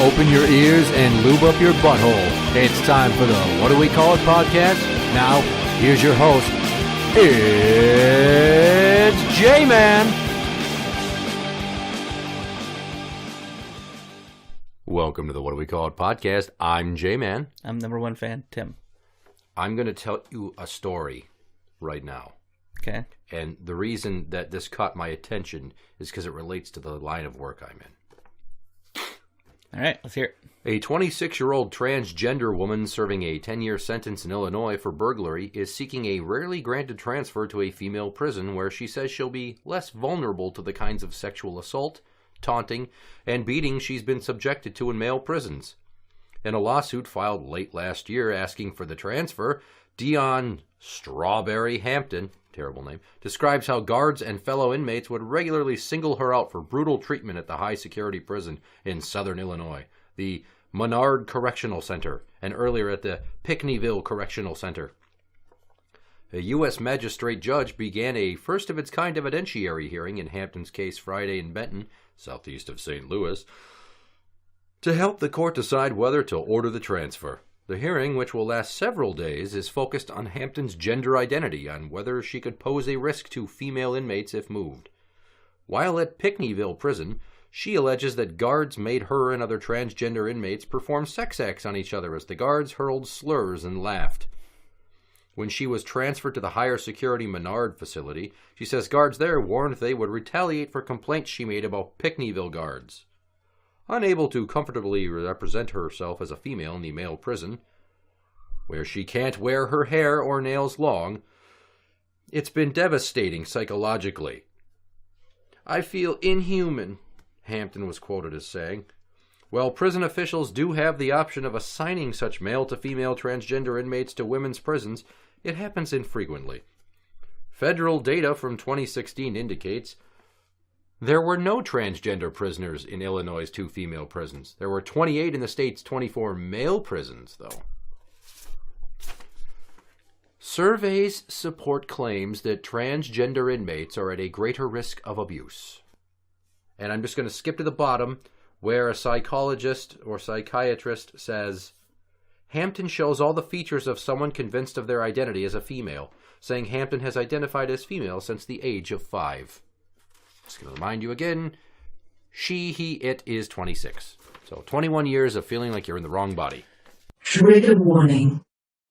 Open your ears and lube up your butthole. It's time for the What Do We Call It podcast. Now, here's your host. It's Jmann. Welcome to the What Do We Call It podcast. I'm Jmann. I'm number one fan, Tim. I'm going to tell you a story right now. Okay. And the reason that this caught my attention is because it relates to the line of work I'm in. All right, let's hear it. A 26-year-old transgender woman serving a 10-year sentence in Illinois for burglary is seeking a rarely granted transfer to a female prison where she says she'll be less vulnerable to the kinds of sexual assault, taunting, and beating she's been subjected to in male prisons. In a lawsuit filed late last year asking for the transfer, Dion Strawberry Hampton, terrible name, describes how guards and fellow inmates would regularly single her out for brutal treatment at the high-security prison in southern Illinois, the Menard Correctional Center, and earlier at the Pinckneyville Correctional Center. A U.S. magistrate judge began a first-of-its-kind evidentiary hearing in Hampton's case Friday in Benton, southeast of St. Louis, to help the court decide whether to order the transfer. The hearing, which will last several days, is focused on Hampton's gender identity, on whether she could pose a risk to female inmates if moved. While at Pinckneyville Prison, she alleges that guards made her and other transgender inmates perform sex acts on each other as the guards hurled slurs and laughed. When she was transferred to the higher security Menard facility, she says guards there warned they would retaliate for complaints she made about Pinckneyville guards. Unable to comfortably represent herself as a female in the male prison, where she can't wear her hair or nails long, it's been devastating psychologically. I feel inhuman, Hampton was quoted as saying. While prison officials do have the option of assigning such male-to-female transgender inmates to women's prisons, it happens infrequently. Federal data from 2016 indicates there were no transgender prisoners in Illinois' 2 female prisons. There were 28 in the state's 24 male prisons, though. Surveys support claims that transgender inmates are at a greater risk of abuse. And I'm just going to skip to the bottom, where a psychologist or psychiatrist says, Hampton shows all the features of someone convinced of their identity as a female, saying Hampton has identified as female since the age of 5. Just going to remind you again, she, he, it is 26. So 21 years of feeling like you're in the wrong body. Trigger warning.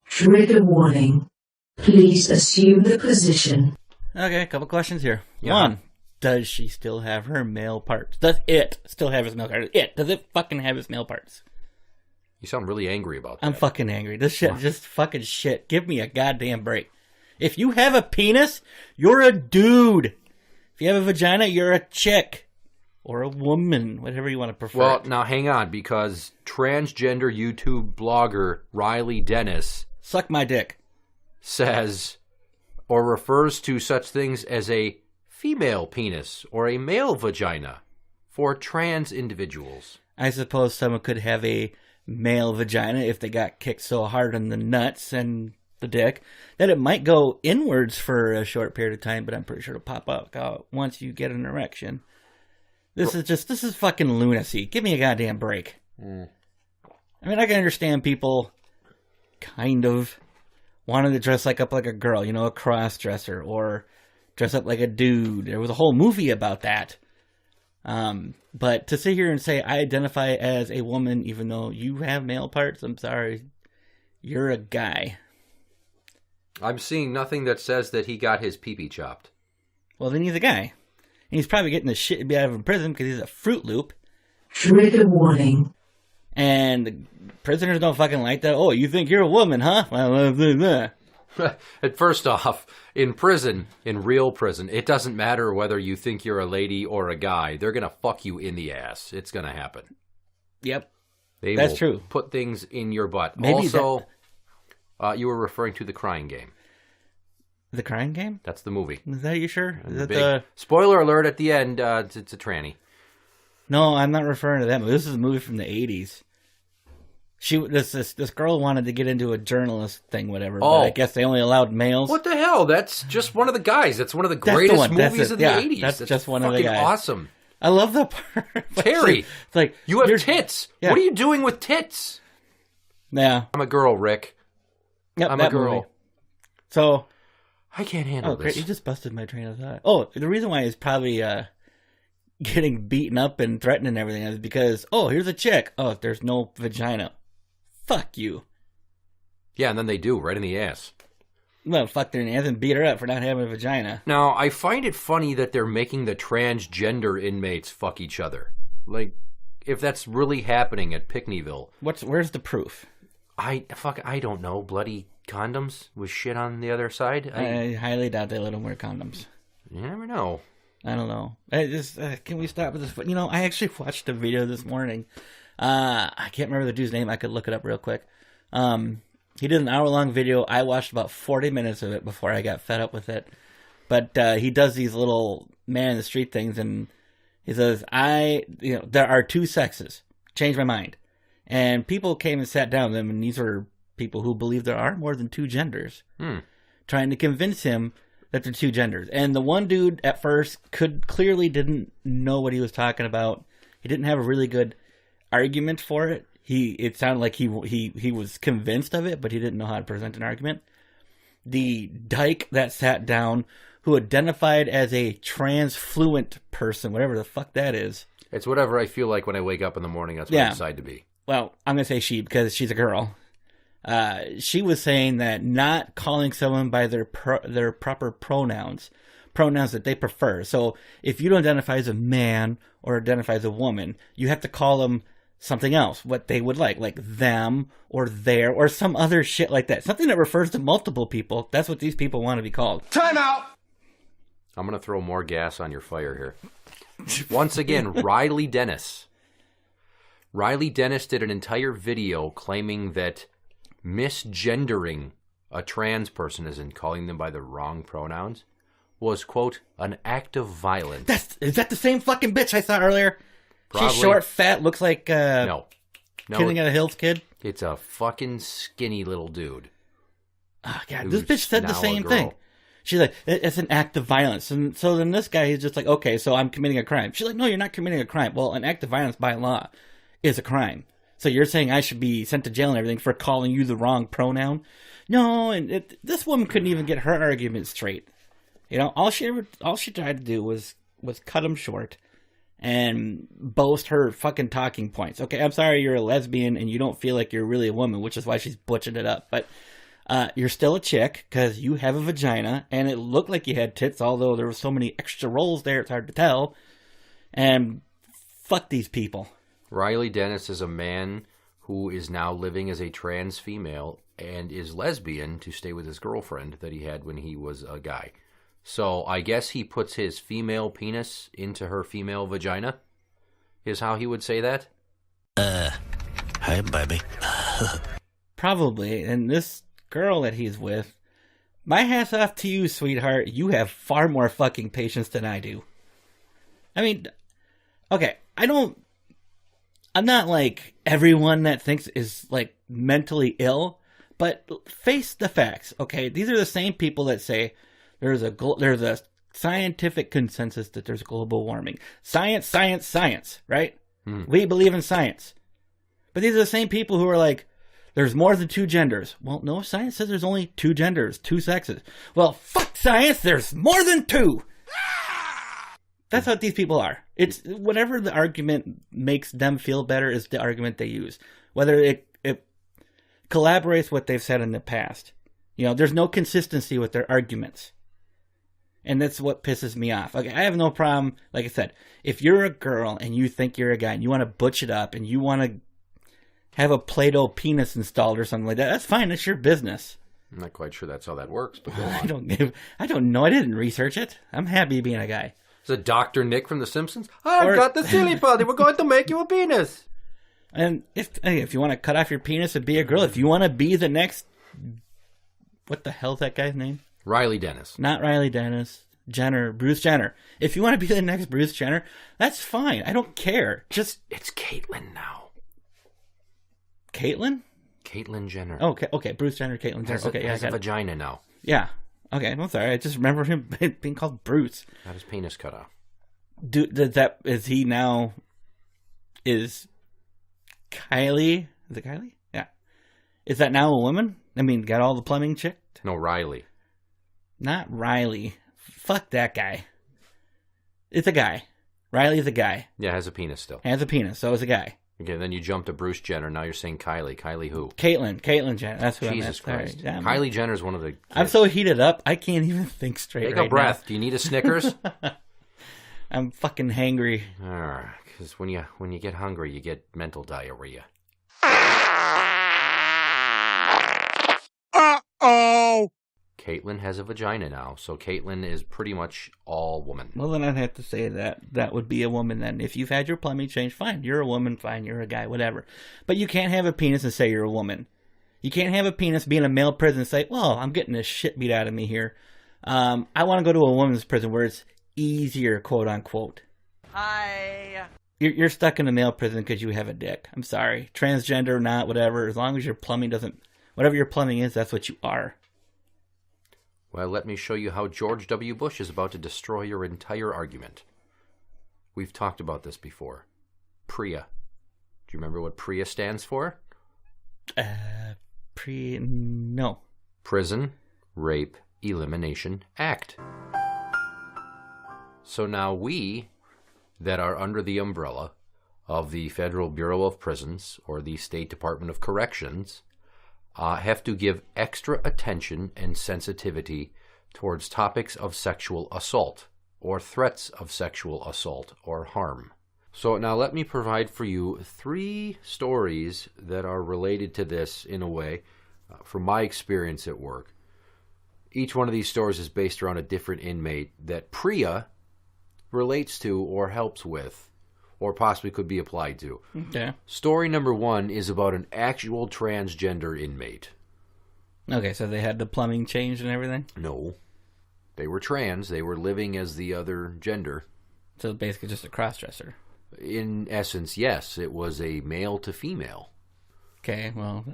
Trigger warning. Please assume the position. Okay, a couple questions here. Yeah. 1, does she still have her male parts? Does it still have its male parts? Does it fucking have its male parts? You sound really angry about that. I'm fucking angry. This shit, just fucking shit. Give me a goddamn break. If you have a penis, you're a dude. If you have a vagina, you're a chick. Or a woman, whatever you want to prefer. Well, now hang on, because transgender YouTube blogger Riley Dennis suck my dick. Says or refers to such things as a female penis or a male vagina for trans individuals. I suppose someone could have a male vagina if they got kicked so hard in the nuts and the dick that it might go inwards for a short period of time, but I'm pretty sure it'll pop out once you get an erection. This is fucking lunacy. Give me a goddamn break. I mean, I can understand people kind of wanting to dress up like a girl, a cross-dresser, or dress up like a dude. There was a whole movie about that. But to sit here and say, I identify as a woman even though you have male parts, I'm sorry. You're a guy. I'm seeing nothing that says that he got his pee-pee chopped. Well, then he's a guy. And he's probably getting the shit out of prison because he's a Fruit Loop. Trigger warning. And the prisoners don't fucking like that. Oh, you think you're a woman, huh? Well, And first off, in prison, in real prison, it doesn't matter whether you think you're a lady or a guy. They're going to fuck you in the ass. It's going to happen. Yep. That's true. Put things in your butt. Maybe also, you were referring to The Crying Game. The Crying Game? That's the movie. Is that you sure? Is that Big spoiler alert at the end, it's a tranny. No, I'm not referring to that movie. This is a movie from the 80s. This girl wanted to get into a journalist thing, whatever. But I guess they only allowed males. What the hell? That's just one of the guys. That's one of the greatest movies of the 80s. That's just one of the guys. Awesome. I love that part. Terry, it's like you have tits. Yeah. What are you doing with tits? Yeah. I'm a girl, Rick. Yep, I'm a girl. movie. So. I can't handle Great. this. You just busted my train of thought. Oh, the reason why he's probably getting beaten up and threatened and everything is because, here's a chick. Oh, there's no vagina. Fuck you. Yeah, and then they do, right in the ass. Well, fuck their ass and beat her up for not having a vagina. Now, I find it funny that they're making the transgender inmates fuck each other. Like, if that's really happening at Pickneyville. Where's the proof? I don't know. Bloody condoms with shit on the other side? I highly doubt they let them wear condoms. You never know. I don't know. Can we stop with this? I actually watched a video this morning. I can't remember the dude's name. I could look it up real quick. He did an hour-long video. I watched about 40 minutes of it before I got fed up with it. But he does these little man-in-the-street things, and he says, there are two sexes. Change my mind. And people came and sat down with him, and these are people who believe there are more than two genders. Trying to convince him that there are two genders. And the one dude at first clearly didn't know what he was talking about. He didn't have a really good argument for it. It sounded like he was convinced of it, but he didn't know how to present an argument. The dyke that sat down, who identified as a transfluent person, whatever the fuck that is. It's whatever I feel like when I wake up in the morning. That's what I decide to be. Well, I'm going to say she because she's a girl. She was saying that not calling someone by their proper pronouns that they prefer. So if you don't identify as a man or identify as a woman, you have to call them something else, what they would like them or their or some other shit like that. Something that refers to multiple people. That's what these people want to be called. Time out! I'm going to throw more gas on your fire here. Once again, Riley Dennis. Riley Dennis did an entire video claiming that misgendering a trans person, as in calling them by the wrong pronouns, was, quote, an act of violence. Is that the same fucking bitch I saw earlier? Probably. She's short, fat, looks like No, Killing at a Hills kid. It's a fucking skinny little dude. Oh, God, this bitch said the same thing. She's like, it's an act of violence. And so then this guy, he's just like, okay, so I'm committing a crime. She's like, no, you're not committing a crime. Well, an act of violence by law is a crime. So you're saying I should be sent to jail and everything for calling you the wrong pronoun? No, and this woman couldn't even get her argument straight. All she tried to do was cut him short and boast her fucking talking points. Okay, I'm sorry you're a lesbian and you don't feel like you're really a woman, which is why she's butching it up. But you're still a chick because you have a vagina, and it looked like you had tits, although there were so many extra rolls there, it's hard to tell. And fuck these people. Riley Dennis is a man who is now living as a trans female and is lesbian to stay with his girlfriend that he had when he was a guy. So I guess he puts his female penis into her female vagina, is how he would say that? Hi, baby. Probably. And this girl that he's with, my hat's off to you, sweetheart. You have far more fucking patience than I do. I mean, okay, I'm not like everyone that thinks is like mentally ill, but face the facts, okay? These are the same people that say there's a scientific consensus that there's global warming. Science, science, science, right? We believe in science. But these are the same people who are like, there's more than two genders. Well, no, science says there's only two genders, two sexes. Well, fuck science, there's more than two. That's what these people are. It's whatever the argument makes them feel better is the argument they use. Whether it collaborates what they've said in the past. There's no consistency with their arguments. And that's what pisses me off. Okay, I have no problem, like I said, if you're a girl and you think you're a guy and you want to butch it up and you want to have a Play-Doh penis installed or something like that, that's fine. It's your business. I'm not quite sure that's how that works, but go on. I don't know. I didn't research it. I'm happy being a guy. Is it Dr. Nick from The Simpsons? I've got the silly putty. We're going to make you a penis. And if you want to cut off your penis and be a girl, if you want to be the next... What the hell's that guy's name? Riley Dennis. Not Riley Dennis. Bruce Jenner. If you want to be the next Bruce Jenner, that's fine. I don't care. Just... It's Caitlyn now. Caitlyn? Caitlyn Jenner. Okay. Bruce Jenner, Caitlyn Jenner. Okay, has a vagina now. Yeah. Okay, I'm sorry. I just remember him being called Bruce. Got his penis cut off. Is he now? Is Kylie? Is it Kylie? Yeah. Is that now a woman? I mean, got all the plumbing checked? No, Riley. Not Riley. Fuck that guy. It's a guy. Riley's a guy. Yeah, has a penis still. Has a penis, so it's a guy. Okay, then you jump to Bruce Jenner. Now you're saying Kylie. Kylie who? Caitlyn Jenner. That's who Jesus I meant. Christ. Sorry. Yeah, Kylie Jenner's one of the kids. I'm so heated up, I can't even think straight Take right a breath. now. Do you need a Snickers? I'm fucking hangry. Because when you get hungry, you get mental diarrhea. Uh-oh! Caitlyn has a vagina now, so Caitlyn is pretty much all woman. Well, then I'd have to say that would be a woman then. If you've had your plumbing changed, fine. You're a woman, fine. You're a guy, whatever. But you can't have a penis and say you're a woman. You can't have a penis be in a male prison and say, well, I'm getting the shit beat out of me here. I want to go to a woman's prison where it's easier, quote unquote. Hi. You're stuck in a male prison because you have a dick. I'm sorry. Transgender or not, whatever. As long as your plumbing doesn't... Whatever your plumbing is, that's what you are. Well, let me show you how George W. Bush is about to destroy your entire argument. We've talked about this before. PREA. Do you remember what PREA stands for? No. Prison Rape Elimination Act. So now we, that are under the umbrella of the Federal Bureau of Prisons or the State Department of Corrections, have to give extra attention and sensitivity towards topics of sexual assault or threats of sexual assault or harm. So now let me provide for you 3 stories that are related to this in a way from my experience at work. Each one of these stories is based around a different inmate that PREA relates to or helps with or possibly could be applied to. Okay. Story number 1 is about an actual transgender inmate. Okay, so they had the plumbing changed and everything? No. They were trans. They were living as the other gender. So basically just a cross-dresser. In essence, yes. It was a male to female. Okay, well...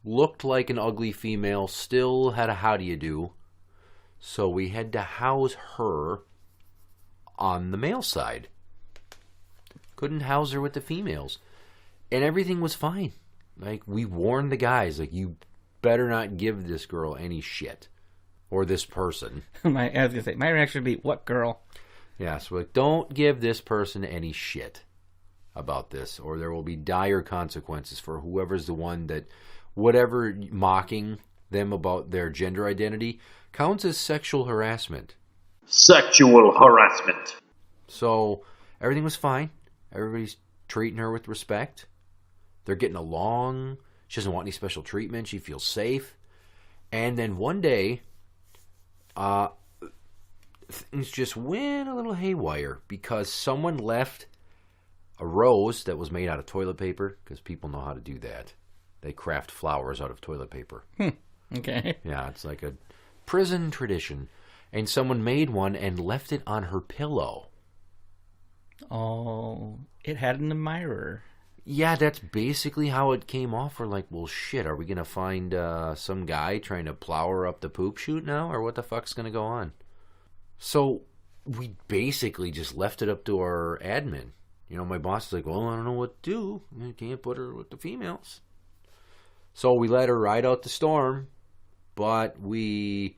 Looked like an ugly female, still had a how do you do. So we had to house her on the male side. Couldn't house her with the females. And everything was fine. Like, we warned the guys, like, you better not give this girl any shit. Or this person. I was going to say, my reaction would be, what girl? Yeah, so like, don't give this person any shit about this, or there will be dire consequences for whoever's the one that, whatever mocking them about their gender identity counts as sexual harassment. Sexual harassment. So, everything was fine. Everybody's treating her with respect. They're getting along. She doesn't want any special treatment. She feels safe. And then one day, things just went a little haywire because someone left a rose that was made out of toilet paper, because people know how to do that. They craft flowers out of toilet paper. Okay. Yeah, it's like a prison tradition. And someone made one and left it on her pillow. Oh, it had an admirer. Yeah, that's basically how it came off. We're like, well, shit, are we going to find some guy trying to plow her up the poop chute now? Or what the fuck's going to go on? So we basically just left it up to our admin. You know, my boss is like, well, I don't know what to do. You can't put her with the females. So we let her ride out the storm, but we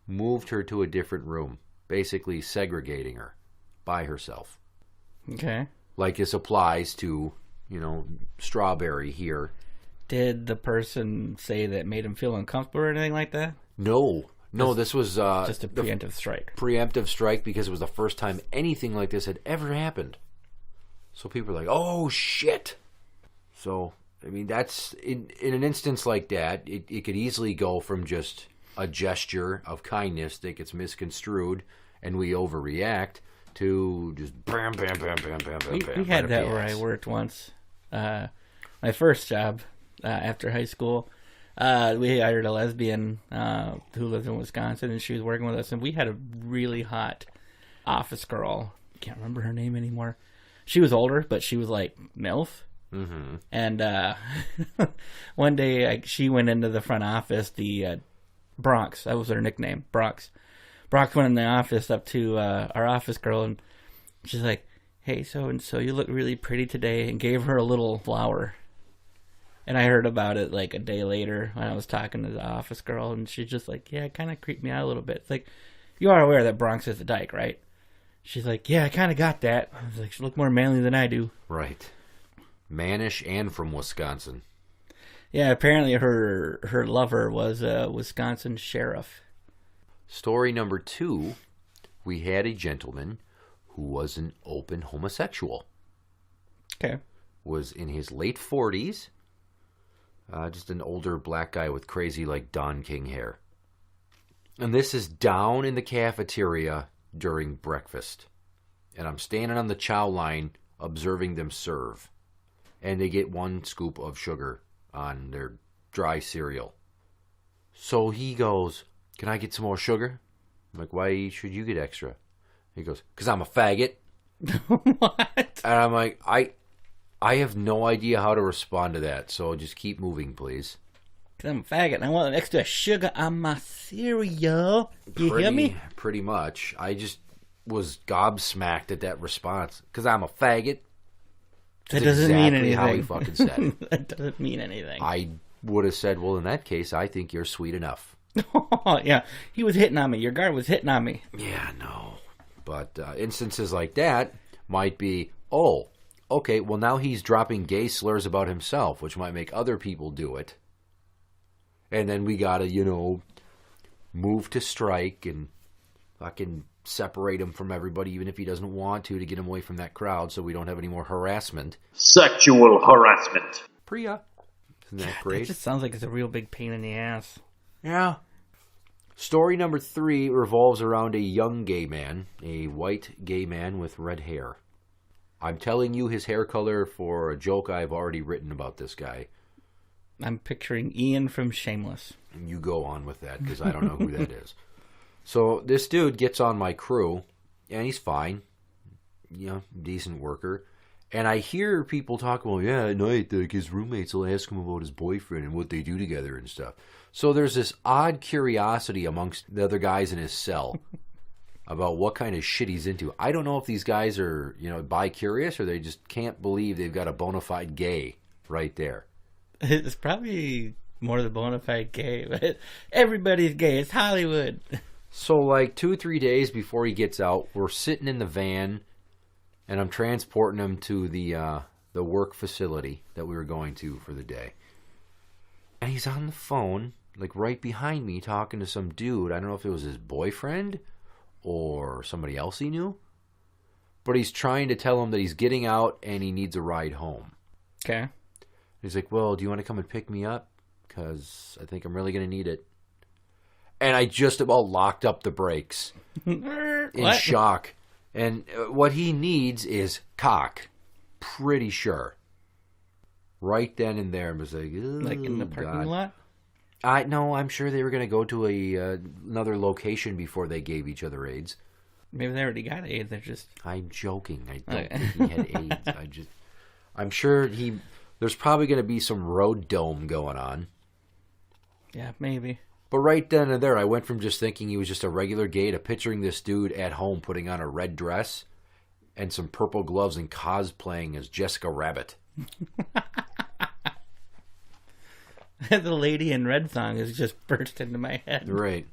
moved her to a different room, basically segregating her by herself. Okay. Like this applies to, you know, Strawberry here. Did the person say that made him feel uncomfortable or anything like that? No, this was just a preemptive strike. Preemptive strike because it was the first time anything like this had ever happened. So people are like, oh, shit. So, I mean, that's, in an instance like that, it could easily go from just a gesture of kindness that gets misconstrued and we overreact to just bam, bam, bam, bam, bam, bam, bam. We had that where I worked once. My first job after high school, we hired a lesbian who lived in Wisconsin, and she was working with us, and we had a really hot office girl. Can't remember her name anymore. She was older, but she was like MILF. Mm-hmm. And one day she went into the front office, the Bronx, that was her nickname, Bronx. Bronx went in the office up to our office girl, and She's like, hey, so-and-so, you look really pretty today, and gave her a little flower. And I heard about it like a day later when I was talking to the office girl, and she's just like, yeah, it kind of creeped me out a little bit. It's like, you are aware that Bronx is the dyke, right? She's like, yeah, I kind of got that. I was like, she look more manly than I do. Right. Mannish and from Wisconsin. Yeah, apparently her lover was a Wisconsin sheriff. Story number 2, we had a gentleman who was an open homosexual. Okay. Was in his late 40s. Just an older black guy with crazy, like, Don King hair. And this is down in the cafeteria during breakfast. And I'm standing on the chow line observing them serve. And they get 1 scoop of sugar on their dry cereal. So he goes, can I get some more sugar? I'm like, why should you get extra? He goes, because I'm a faggot. What? And I'm like, I have no idea how to respond to that, so just keep moving, please. Because I'm a faggot and I want an extra sugar on my cereal. You hear me? Pretty much. I just was gobsmacked at that response. Because I'm a faggot. That doesn't mean exactly anything. how he fucking said it. That doesn't mean anything. I would have said, well, in that case, I think you're sweet enough. Yeah, he was hitting on me. Your guard was hitting on me. Yeah, no. But instances like that might be, oh, okay, well, now he's dropping gay slurs about himself, which might make other people do it. And then we got to, move to strike and fucking separate him from everybody, even if he doesn't want to get him away from that crowd so we don't have any more harassment. Sexual harassment. Priya. Isn't that great? It just sounds like it's a real big pain in the ass. Yeah. Story number 3 revolves around a young gay man, a white gay man with red hair. I'm telling you his hair color for a joke I've already written about this guy. I'm picturing Ian from Shameless. You go on with that, because I don't know who that is. So this dude gets on my crew, and he's fine. Decent worker. And I hear people talk, well, yeah, at night, like, his roommates will ask him about his boyfriend and what they do together and stuff. So there's this odd curiosity amongst the other guys in his cell about what kind of shit he's into. I don't know if these guys are, bi-curious or they just can't believe they've got a bona fide gay right there. It's probably more the bona fide gay, but everybody's gay. It's Hollywood. So like 2-3 days before he gets out, we're sitting in the van and I'm transporting him to the work facility that we were going to for the day. And he's on the phone, like right behind me, talking to some dude. I don't know if it was his boyfriend or somebody else he knew. But he's trying to tell him that he's getting out and he needs a ride home. Okay. He's like, well, do you want to come and pick me up? Because I think I'm really going to need it. And I just about locked up the brakes in shock. And what he needs is cock. Pretty sure. Right then and there, I was like, Like in the parking lot? No, I'm sure they were going to go to another location before they gave each other AIDS. Maybe they already got AIDS. They're just... I'm joking. I don't think he had AIDS. I'm sure there's probably going to be some road dome going on. Yeah, maybe. But right then and there, I went from just thinking he was just a regular gay to picturing this dude at home putting on a red dress and some purple gloves and cosplaying as Jessica Rabbit. The Lady in Red song has just burst into my head. Right.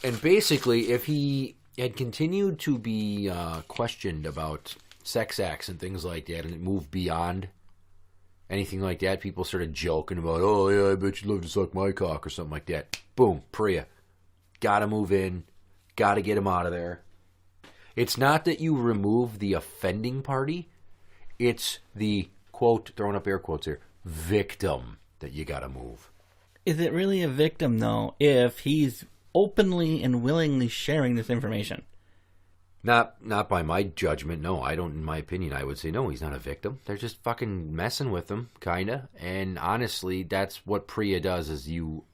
And basically, if he had continued to be questioned about sex acts and things like that, and it moved beyond anything like that, people started joking about, oh, yeah, I bet you'd love to suck my cock or something like that. Boom, Priya. Gotta move in. Gotta get him out of there. It's not that you remove the offending party. It's the, quote, throwing up air quotes here, victim that you gotta move. Is it really a victim, though, if he's openly and willingly sharing this information? Not by my judgment, no. I don't, in my opinion, I would say, no, he's not a victim. They're just fucking messing with him, kinda. And honestly, that's what Priya does, is you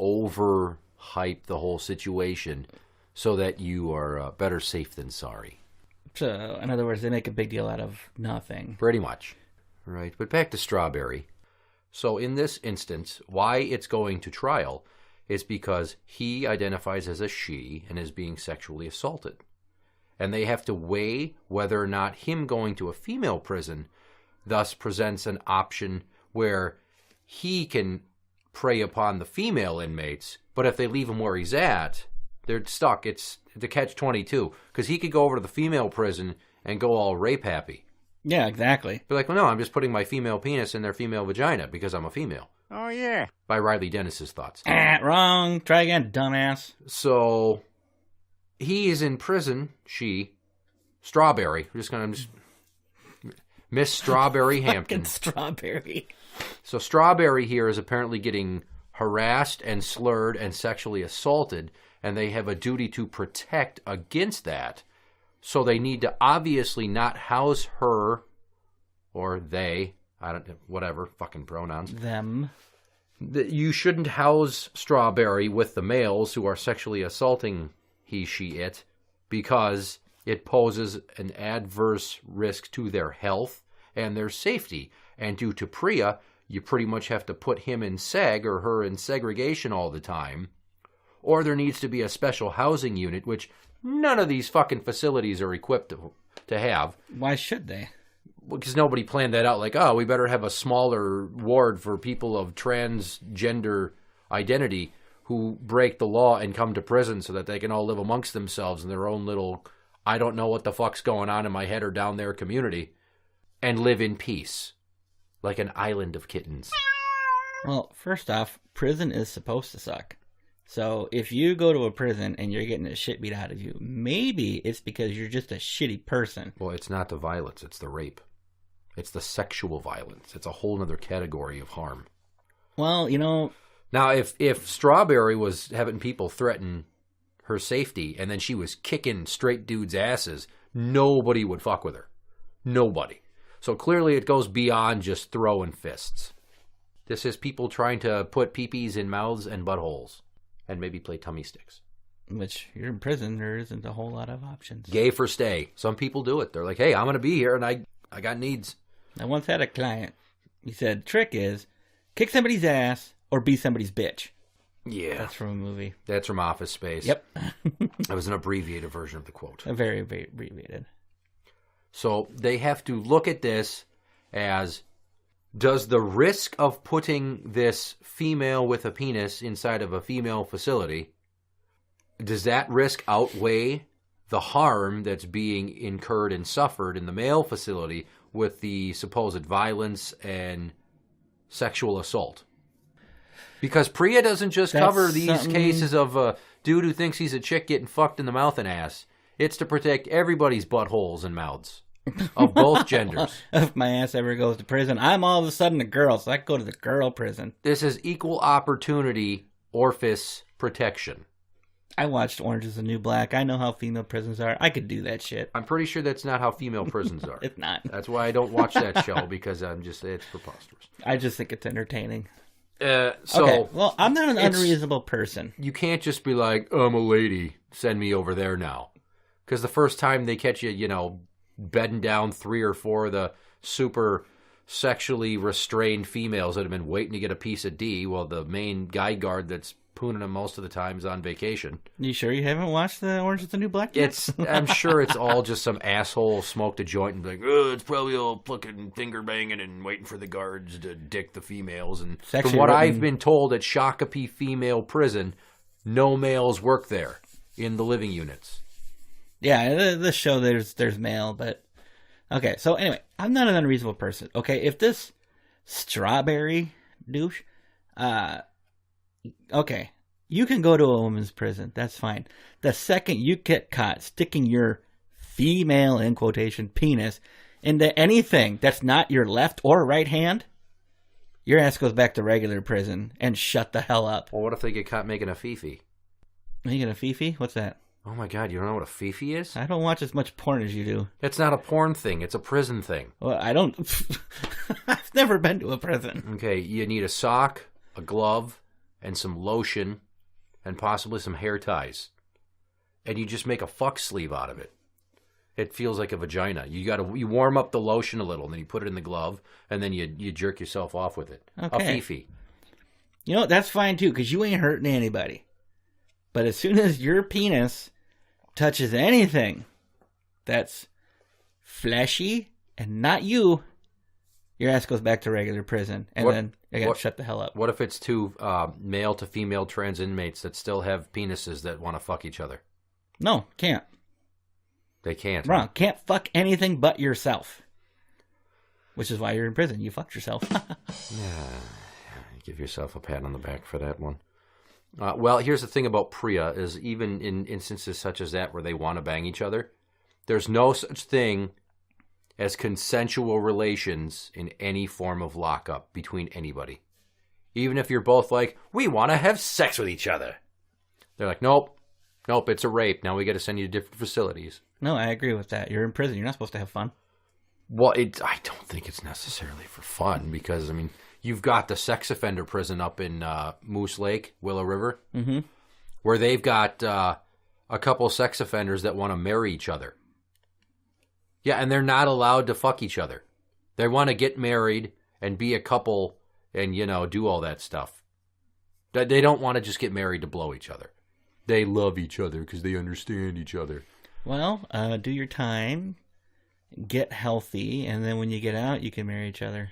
overhype the whole situation so that you are better safe than sorry. So, in other words, they make a big deal out of nothing. Pretty much. Right, but back to Strawberry. So in this instance, why it's going to trial is because he identifies as a she and is being sexually assaulted. and they have to weigh whether or not him going to a female prison thus presents an option where he can prey upon the female inmates, but if they leave him where he's at, they're stuck. It's the catch-22, because he could go over to the female prison and go all rape happy. Yeah, exactly. Be like, well, no, I'm just putting my female penis in their female vagina because I'm a female. Oh, yeah. By Riley Dennis's thoughts. Wrong. Try again, dumbass. So he is in prison. Strawberry. We're just going to Miss Strawberry Hampton. Strawberry. So Strawberry here is apparently getting harassed and slurred and sexually assaulted, and they have a duty to protect against that. So they need to obviously not house her or they, I don't know, whatever, fucking pronouns. Them. You shouldn't house Strawberry with the males who are sexually assaulting he, she, it, because it poses an adverse risk to their health and their safety. And due to PREA, you pretty much have to put him in seg or her in segregation all the time. Or there needs to be a special housing unit, which none of these fucking facilities are equipped to have. Why should they? Because nobody planned that out. Like, oh, we better have a smaller ward for people of transgender identity who break the law and come to prison so that they can all live amongst themselves in their own little, I don't know what the fuck's going on in my head or down there community, and live in peace. Like an island of kittens. Well, first off, prison is supposed to suck. So if you go to a prison and you're getting the shit beat out of you, maybe it's because you're just a shitty person. Well, it's not the violence, it's the rape. It's the sexual violence. It's a whole other category of harm. Well, you know... Now, if Strawberry was having people threaten her safety and then she was kicking straight dudes' asses, nobody would fuck with her. Nobody. So clearly it goes beyond just throwing fists. This is people trying to put peepees in mouths and buttholes. And maybe play tummy sticks. Which, you're in prison, there isn't a whole lot of options. Gay for stay. Some people do it. They're like, hey, I'm going to be here and I got needs. I once had a client. He said, trick is, kick somebody's ass or be somebody's bitch. Yeah. That's from a movie. That's from Office Space. Yep. That was an abbreviated version of the quote. A very, very abbreviated. So they have to look at this as, does the risk of putting this female with a penis inside of a female facility, does that risk outweigh the harm that's being incurred and suffered in the male facility with the supposed violence and sexual assault? Because PREA doesn't just cover these cases of a dude who thinks he's a chick getting fucked in the mouth and ass. It's to protect everybody's buttholes and mouths. Of both genders. If my ass ever goes to prison, I'm all of a sudden a girl, so I can go to the girl prison. This is equal opportunity orifice protection. I watched Orange is the New Black. I know how female prisons are. I could do that shit. I'm pretty sure that's not how female prisons are. It's not. That's why I don't watch that show, because it's preposterous. I just think it's entertaining. Okay, well, I'm not an unreasonable person. You can't just be like, I'm a lady, send me over there now. Because the first time they catch you, bedding down 3 or 4 of the super sexually restrained females that have been waiting to get a piece of D while the main guy guard that's pooning them most of the time is on vacation. You sure you haven't watched the Orange is the New Black yet? I'm sure it's all just some asshole smoked a joint and be like, oh, it's probably all fucking finger banging and waiting for the guards to dick the females. And from what I've been told at Shakopee Female Prison, no males work there in the living units. Yeah, this show there's male, but okay. So anyway, I'm not an unreasonable person. Okay, if this Strawberry douche, okay, you can go to a woman's prison. That's fine. The second you get caught sticking your female, in quotation, penis into anything that's not your left or right hand, your ass goes back to regular prison and shut the hell up. Well, what if they get caught making a fifi? Making a fifi? What's that? Oh my God, you don't know what a fifi is? I don't watch as much porn as you do. It's not a porn thing. It's a prison thing. Well, I don't... I've never been to a prison. Okay, you need a sock, a glove, and some lotion, and possibly some hair ties. And you just make a fuck sleeve out of it. It feels like a vagina. You warm up the lotion a little, and then you put it in the glove, and then you jerk yourself off with it. Okay. A fifi. You know, that's fine too, because you ain't hurting anybody. But as soon as your penis touches anything that's fleshy and not you, your ass goes back to regular prison. And then I got to shut the hell up. What if it's two male to female trans inmates that still have penises that want to fuck each other? No, can't. They can't. Wrong. Can't fuck anything but yourself. Which is why you're in prison. You fucked yourself. Yeah. Give yourself a pat on the back for that one. Well, here's the thing about PREA is even in instances such as that where they want to bang each other, there's no such thing as consensual relations in any form of lockup between anybody. Even if you're both like, we want to have sex with each other. They're like, nope, it's a rape. Now we got to send you to different facilities. No, I agree with that. You're in prison. You're not supposed to have fun. Well, I don't think it's necessarily for fun because, I mean, you've got the sex offender prison up in Moose Lake, Willow River, where they've got a couple sex offenders that want to marry each other. Yeah, and they're not allowed to fuck each other. They want to get married and be a couple and, do all that stuff. They don't want to just get married to blow each other. They love each other because they understand each other. Well, do your time, get healthy, and then when you get out, you can marry each other.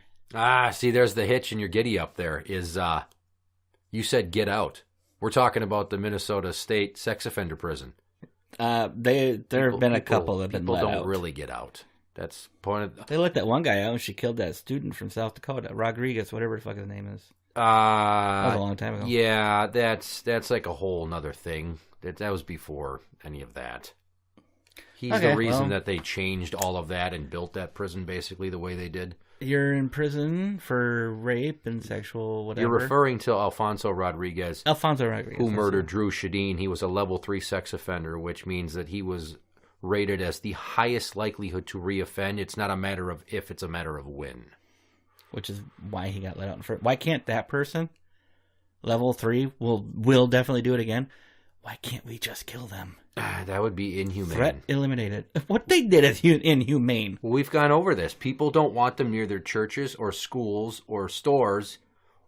See, there's the hitch in your giddy up there is you said get out. We're talking about the Minnesota State sex offender prison. There have been a couple that have been let out. People don't really get out. That's point of... They let that one guy out and she killed that student from South Dakota, Rodriguez, whatever the fuck his name is. That was a long time ago. Yeah, that's like a whole nother thing. That was before any of that. He's the reason that they changed all of that and built that prison basically the way they did. You're in prison for rape and sexual whatever. You're referring to Alfonso Rodriguez. Who murdered Drew Shadeen. He was a level 3 sex offender, which means that he was rated as the highest likelihood to reoffend. It's not a matter of if, it's a matter of when. Which is why he got let out. Why can't that person, level 3, will definitely do it again? Why can't we just kill them? That would be inhumane. Threat eliminated. What they did is inhumane. Well, we've gone over this. People don't want them near their churches or schools or stores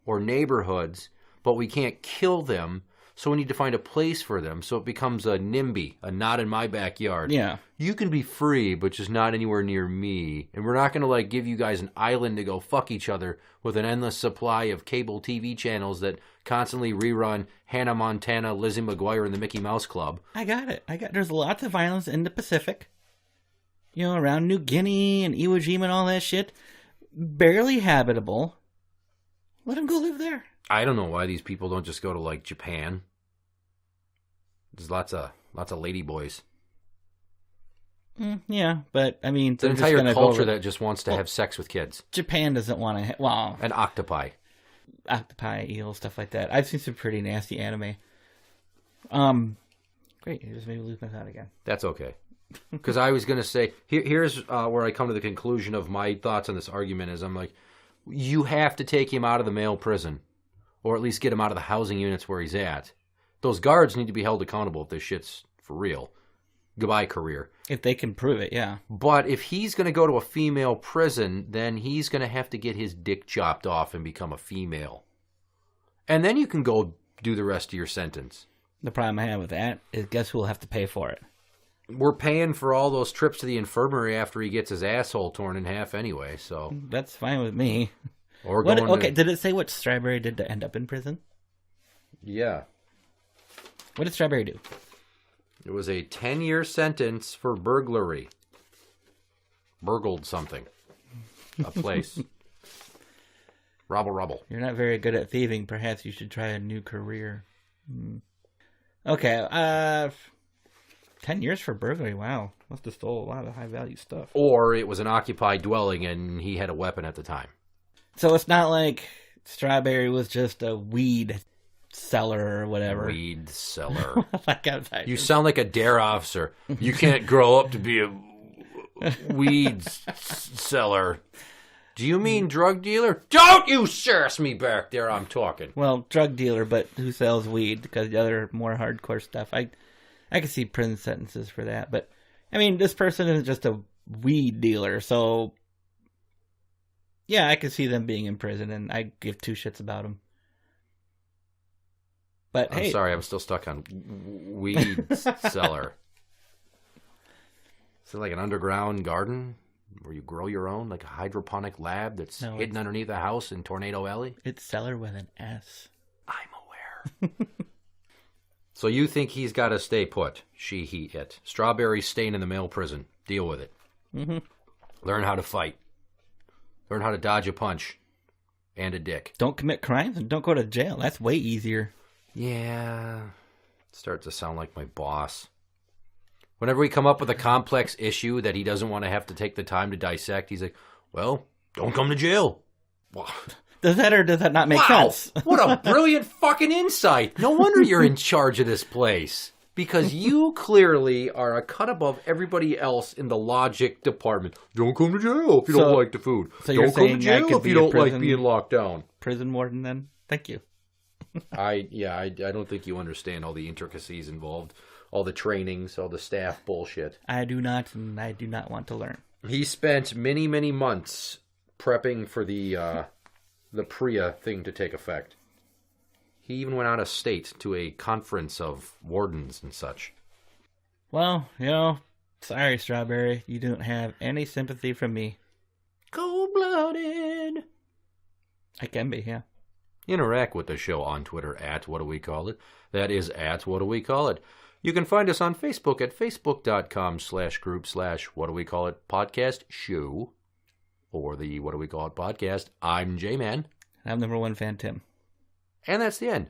or neighborhoods, but we can't kill them, so we need to find a place for them. So it becomes a NIMBY, a not in my backyard. Yeah. You can be free, but just not anywhere near me. And we're not going to give you guys an island to go fuck each other with an endless supply of cable TV channels that constantly rerun Hannah Montana, Lizzie McGuire, and the Mickey Mouse Club. I got it. There's lots of violence in the Pacific. Around New Guinea and Iwo Jima and all that shit. Barely habitable. Let them go live there. I don't know why these people don't just go to Japan. There's lots of lady boys. Yeah, but I mean, it's an entire culture that just wants to have sex with kids. Japan doesn't want to. And octopi, eels, stuff like that. I've seen some pretty nasty anime. Great, you just made me lose my thought again. That's okay, because I was going to say here's where I come to the conclusion of my thoughts on this argument. Is I'm like, you have to take him out of the male prison, or at least get him out of the housing units where he's at. Those guards need to be held accountable if this shit's for real. Goodbye, career. If they can prove it, yeah. But if he's going to go to a female prison, then he's going to have to get his dick chopped off and become a female. And then you can go do the rest of your sentence. The problem I have with that is guess who will have to pay for it? We're paying for all those trips to the infirmary after he gets his asshole torn in half anyway, so... That's fine with me. Or did it say what Strawberry did to end up in prison? Yeah. What did Strawberry do? It was a 10-year sentence for burglary. Burgled something. A place. Rubble. You're not very good at thieving. Perhaps you should try a new career. Okay, 10 years for burglary. Wow. Must have stole a lot of high-value stuff. Or it was an occupied dwelling and he had a weapon at the time. So it's not like Strawberry was just a weed seller or whatever. Weed seller. You sound like a dare officer. You can't grow up to be a weed seller. Do you mean drug dealer? Don't you sass me back there. I'm talking. Well, drug dealer, but who sells weed? Because the other more hardcore stuff. I can see prison sentences for that. But, I mean, this person is just a weed dealer. So, yeah, I can see them being in prison. And I give two shits about them. But I'm sorry, I'm still stuck on weed seller. Is it like an underground garden where you grow your own, like a hydroponic lab that's No, hidden underneath a house in Tornado Alley? It's cellar with an S. I'm aware. So you think he's got to stay put? She, he, it. Strawberry's staying in the male prison. Deal with it. Mm-hmm. Learn how to fight. Learn how to dodge a punch. And a dick. Don't commit crimes and don't go to jail. That's way easier. Yeah. Starts to sound like my boss. Whenever we come up with a complex issue that he doesn't want to have to take the time to dissect, he's like, well, don't come to jail. Does that or does that not make Wow, sense? What a brilliant fucking insight. No wonder you're in charge of this place. Because you clearly are a cut above everybody else in the logic department. Don't come to jail if you don't like the food. So you're don't come to saying I jail could if be you a don't like prison- being locked down. Prison warden then? Thank you. I don't think you understand all the intricacies involved. All the trainings, all the staff bullshit. I do not, and I do not want to learn. He spent many, many months prepping for the PREA thing to take effect. He even went out of state to a conference of wardens and such. Well, sorry, Strawberry. You don't have any sympathy from me. Cold-blooded. I can be, yeah. Interact with the show on Twitter at What Do We Call It. That is at What Do We Call It. You can find us on Facebook at facebook.com/group/What Do We Call It podcast show, or the What Do We Call It podcast. I'm Jmann. I'm number one fan, Tim. And that's the end.